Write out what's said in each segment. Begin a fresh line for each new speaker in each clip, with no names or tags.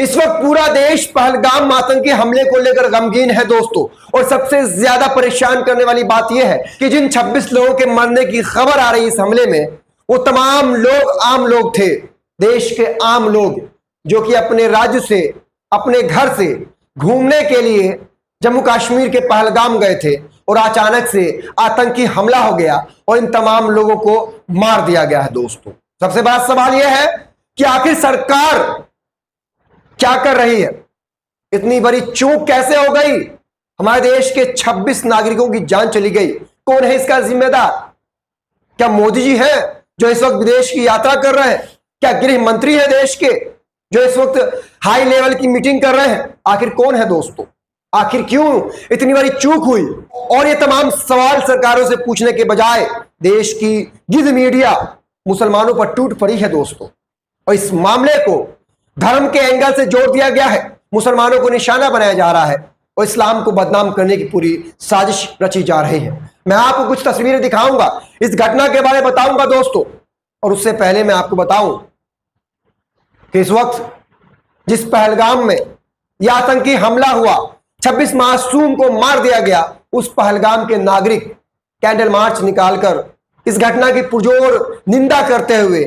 इस वक्त पूरा देश पहलगाम आतंकी हमले को लेकर गमगीन है दोस्तों। और सबसे ज्यादा परेशान करने वाली बात यह है कि जिन 26 लोगों के मरने की खबर आ रही इस हमले में, वो तमाम लोग आम लोग थे, देश के आम लोग, जो कि अपने राज्य से, अपने घर से घूमने के लिए जम्मू कश्मीर के पहलगाम गए थे और अचानक से आतंकी हमला हो गया और इन तमाम लोगों को मार दिया गया है दोस्तों। सबसे बड़ा सवाल यह है कि आखिर सरकार क्या कर रही है? इतनी बड़ी चूक कैसे हो गई? हमारे देश के 26 नागरिकों की जान चली गई। कौन है इसका जिम्मेदार? क्या मोदी जी हैं जो इस वक्त विदेश की यात्रा कर रहे हैं? क्या गृह मंत्री है देश के जो इस वक्त हाई लेवल की मीटिंग कर रहे हैं? आखिर कौन है दोस्तों? आखिर क्यों इतनी बड़ी चूक हुई? और ये तमाम सवाल सरकारों से पूछने के बजाय देश की गिद्ध मीडिया मुसलमानों पर टूट पड़ी है दोस्तों। और इस मामले को धर्म के एंगल से जोड़ दिया गया है, मुसलमानों को निशाना बनाया जा रहा है और इस्लाम को बदनाम करने की पूरी साजिश रची जा रही है। मैं आपको कुछ तस्वीरें दिखाऊंगा, इस घटना के बारे में बताऊंगा दोस्तों। और उससे पहले मैं आपको बताऊं कि इस वक्त जिस पहलगाम में यह आतंकी हमला हुआ, 26 मासूम को मार दिया गया, उस पहलगाम के नागरिक कैंडल मार्च निकालकर इस घटना की पुरजोर निंदा करते हुए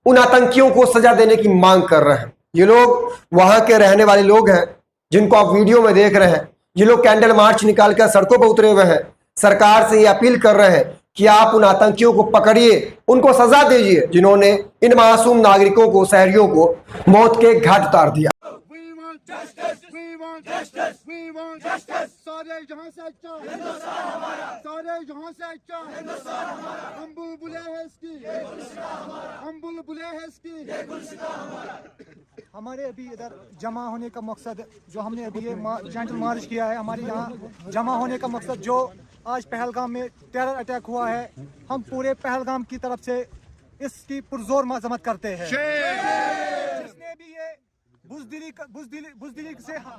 उन आतंकियों को सजा देने की मांग कर रहे हैं। ये लोग वहां के रहने वाले लोग हैं जिनको आप वीडियो में देख रहे हैं। ये लोग कैंडल मार्च निकालकर सड़कों पर उतरे हुए हैं, सरकार से ये अपील कर रहे हैं कि आप उन आतंकियों को पकड़िए, उनको सजा दीजिए जिन्होंने इन मासूम नागरिकों को, शहरियों को मौत के घाट उतार दिया।
हमारे अभी इधर जमा होने का मकसद, जो हमने अभी ये जनरल मार्च किया है, हमारे यहाँ जमा होने का मकसद, जो आज पहलगाम में टेरर अटैक हुआ है, हम पूरे पहलगाम की तरफ से इसकी पुरजोर मजम्मत करते हैं। जिसने भी ये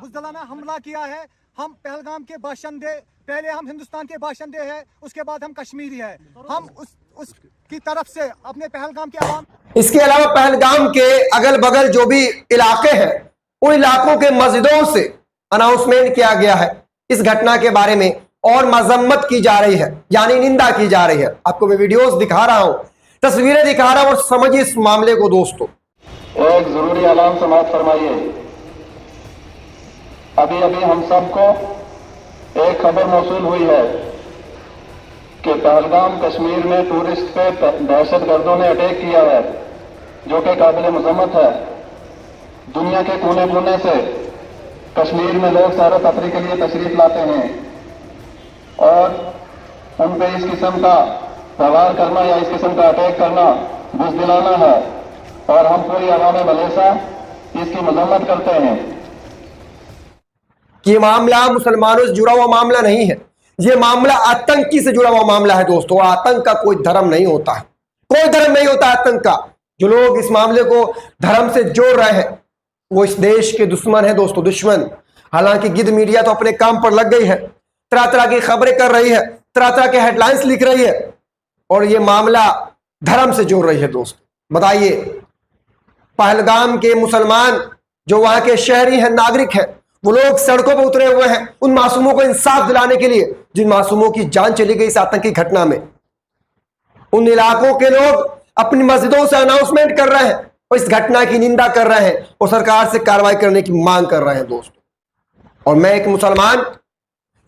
बुज़दिलाना हमला किया है, हम पहलगाम के बाशिंदे, पहले हम हिंदुस्तान के बाशिंदे हैं, उसके बाद हम कश्मीरी हैं। हम उसकी तरफ से अपने पहलगाम के आवाम,
इसके अलावा पहलगाम के अगल बगल जो भी इलाके हैं, उन इलाकों के मस्जिदों से अनाउंसमेंट किया गया है इस घटना के बारे में और मजम्मत की जा रही है, यानी निंदा की जा रही है। आपको मैं वीडियोस दिखा रहा हूं, तस्वीरें दिखा रहा हूं और समझिए इस मामले को दोस्तों।
एक जरूरी ऐलान समाप्त फरमाइए। अभी अभी हम सबको एक खबर मौसूल हुई है कि पहलगाम कश्मीर में टूरिस्ट पे दहशतगर्दों ने अटैक किया है, जो कि काबिल मजम्मत है। दुनिया के कोने कोने से कश्मीर में लोग सैर तफरी के लिए तशरीफ लाते हैं और उन पे इस किस्म का प्रहार करना या इस किस्म का अटैक करना बुज़दिलाना है और हम पूरी अवाम मलेसा इसकी मजम्मत करते हैं।
ये मामला मुसलमानों से जुड़ा हुआ मामला नहीं है, ये मामला आतंकी से जुड़ा हुआ मामला है दोस्तों। आतंक का कोई धर्म नहीं होता है, कोई धर्म नहीं होता आतंक का। जो लोग इस मामले को धर्म से जोड़ रहे हैं वो इस देश के दुश्मन है दोस्तों, दुश्मन। हालांकि गिद्ध मीडिया तो अपने काम पर लग गई है, तरह तरह की खबरें कर रही है, तरह तरह के हेडलाइंस लिख रही है और ये मामला धर्म से जोड़ रही है दोस्तों। बताइए, पहलगाम के मुसलमान जो वहां के शहरी हैं, नागरिक हैं, वो लोग सड़कों पर उतरे हुए हैं उन मासूमों को इंसाफ दिलाने के लिए जिन मासूमों की जान चली गई इस आतंकी घटना में। उन इलाकों के लोग अपनी मस्जिदों से अनाउंसमेंट कर रहे हैं और इस घटना की निंदा कर रहे हैं और सरकार से कार्रवाई करने की मांग कर रहे हैं दोस्तों। और मैं एक मुसलमान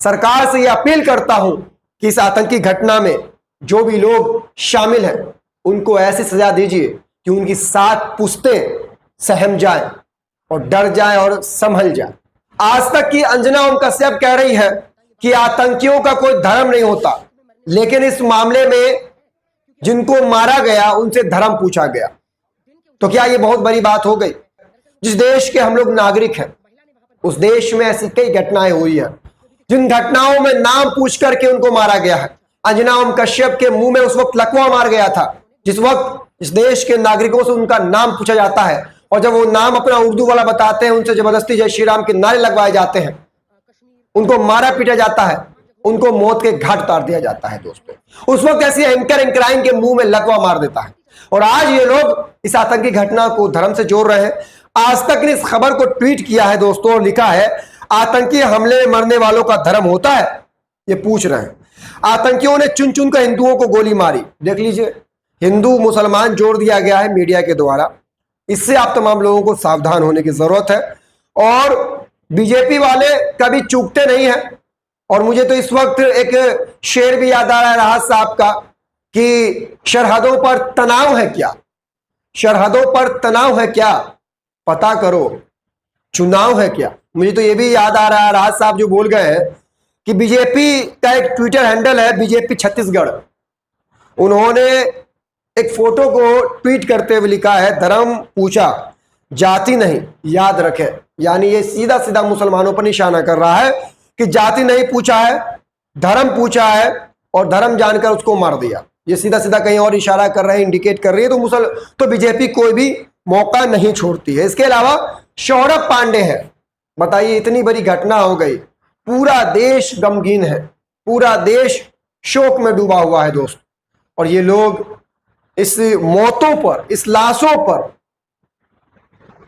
सरकार से यह अपील करता हूं कि इस आतंकी घटना में जो भी लोग शामिल हैं उनको ऐसी सजा दीजिए कि उनकी 7 पुश्तें सहम जाएं और डर जाएं और संभल जाएं। आज तक की अंजना ओम कश्यप कह रही है कि आतंकियों का कोई धर्म नहीं होता, लेकिन इस मामले में जिनको मारा गया उनसे धर्म पूछा गया, तो क्या ये बहुत बड़ी बात हो गई? जिस देश के हम लोग नागरिक हैं उस देश में ऐसी कई घटनाएं हुई है जिन घटनाओं में नाम पूछ करके उनको मारा गया है। अंजना ओम कश्यप के मुंह में उस वक्त लकवा मार गया था जिस वक्त इस देश के नागरिकों से उनका नाम पूछा जाता है और जब वो नाम अपना उर्दू वाला बताते हैं उनसे जबरदस्ती जय श्री राम के नारे लगवाए जाते हैं, उनको मारा पीटा जाता है, उनको मौत के घाट उतार दिया जाता है दोस्तों। उस वक्त ऐसी एंकर एंकराइन के मुंह में लकवा मार देता है। और आज ये लोग इस आतंकी घटना को धर्म से जोड़ रहे हैं। आज तक ने इस खबर को ट्वीट किया है दोस्तों और लिखा है, आतंकी हमले में मरने वालों का धर्म होता है? ये पूछ रहे हैं। आतंकियों ने चुन चुन कर हिंदुओं को गोली मारी। देख लीजिए, हिंदू मुसलमान जोड़ दिया गया है मीडिया के द्वारा। इससे आप तमाम लोगों को सावधान होने की जरूरत है। और बीजेपी वाले कभी चूकते नहीं है। और मुझे तो इस वक्त एक शेर भी याद आ रहा है राहत साहब का कि सरहदों पर तनाव है क्या, सरहदों पर तनाव है क्या, पता करो चुनाव है क्या। मुझे तो यह भी याद आ रहा है राहत साहब जो बोल गए हैं कि बीजेपी का एक ट्विटर हैंडल है बीजेपी छत्तीसगढ़, उन्होंने एक फोटो को ट्वीट करते हुए लिखा है, धर्म पूछा जाति नहीं, याद रखे। यानी ये सीधा सीधा मुसलमानों पर निशाना कर रहा है कि जाति नहीं पूछा है, धर्म पूछा है और धर्म जानकर उसको मार दिया। ये सीधा सीधा कहीं और इशारा कर रहे हैं, इंडिकेट कर रही है। तो बीजेपी कोई भी मौका नहीं छोड़ती है। इसके अलावा सौरभ पांडे है। बताइए, इतनी बड़ी घटना हो गई, पूरा देश गमगीन है, पूरा देश शोक में डूबा हुआ है दोस्त। और ये लोग इस मौतों पर, इस लाशों पर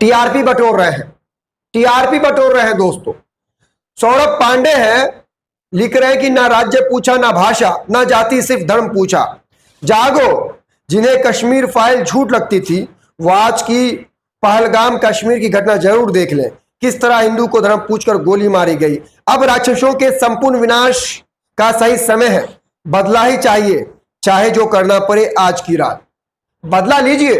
टीआरपी बटोर रहे हैं, टीआरपी बटोर रहे हैं दोस्तों। सौरभ पांडे है, लिख रहे हैं कि ना राज्य पूछा, ना भाषा, ना जाति, सिर्फ धर्म पूछा। जागो, जिन्हें कश्मीर फाइल झूठ लगती थी वो आज की पहलगाम कश्मीर की घटना जरूर देख लें, किस तरह हिंदू को धर्म पूछकर गोली मारी गई। अब राक्षसों के संपूर्ण विनाश का सही समय है, बदला ही चाहिए, चाहे जो करना पड़े आज की रात। बदला लीजिए।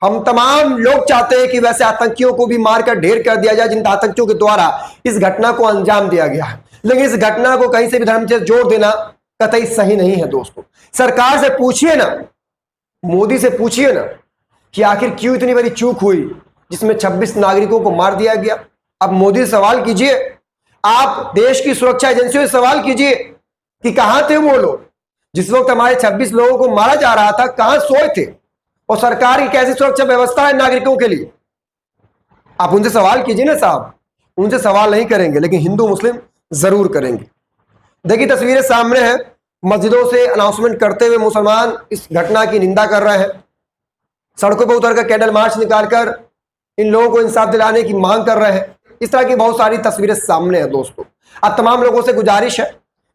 हम तमाम लोग चाहते हैं कि वैसे आतंकियों को भी मारकर ढेर कर दिया जाए जिन आतंकियों के द्वारा इस घटना को अंजाम दिया गया है। लेकिन इस घटना को कहीं से भी धर्म से जोड़ देना कतई सही नहीं है दोस्तों। सरकार से पूछिए ना, मोदी से पूछिए ना कि आखिर क्यों इतनी बड़ी चूक हुई जिसमें 26 नागरिकों को मार दिया गया। अब मोदी से सवाल कीजिए, आप देश की सुरक्षा एजेंसियों से सवाल कीजिए कि कहां थे वो लोग जिस वक्त हमारे 26 लोगों को मारा जा रहा था, कहां सोए थे, और सरकार की कैसी सुरक्षा व्यवस्था है नागरिकों के लिए। आप उनसे सवाल कीजिए ना साहब। उनसे सवाल नहीं करेंगे लेकिन हिंदू मुस्लिम जरूर करेंगे। देखिए तस्वीरें सामने हैं, मस्जिदों से अनाउंसमेंट करते हुए मुसलमान इस घटना की निंदा कर रहे हैं, सड़कों पर उतरकर कैंडल मार्च निकालकर इन लोगों को इंसाफ दिलाने की मांग कर रहे हैं। इस तरह की बहुत सारी तस्वीरें सामने हैं दोस्तों। अब तमाम लोगों से गुजारिश है,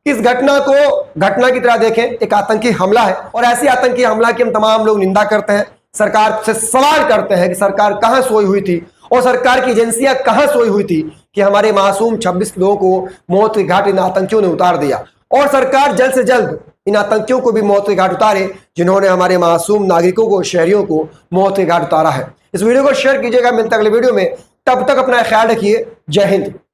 इस घटना को घटना की तरह देखें, एक आतंकी हमला है और ऐसी आतंकी हमला की हम तमाम लोग निंदा करते हैं, सरकार से सवाल करते हैं कि सरकार कहां सोई हुई थी और सरकार की एजेंसियां कहां सोई हुई थी कि हमारे मासूम 26 लोगों को मौत के घाट इन आतंकियों ने उतार दिया। और सरकार जल्द से जल्द इन आतंकियों को भी मौत के घाट उतारे जिन्होंने हमारे मासूम नागरिकों को, शहरियों को मौत के घाट उतारा है। इस वीडियो को शेयर कीजिएगा। मिलते अगले वीडियो में, तब तक अपना ख्याल रखिए। जय हिंद।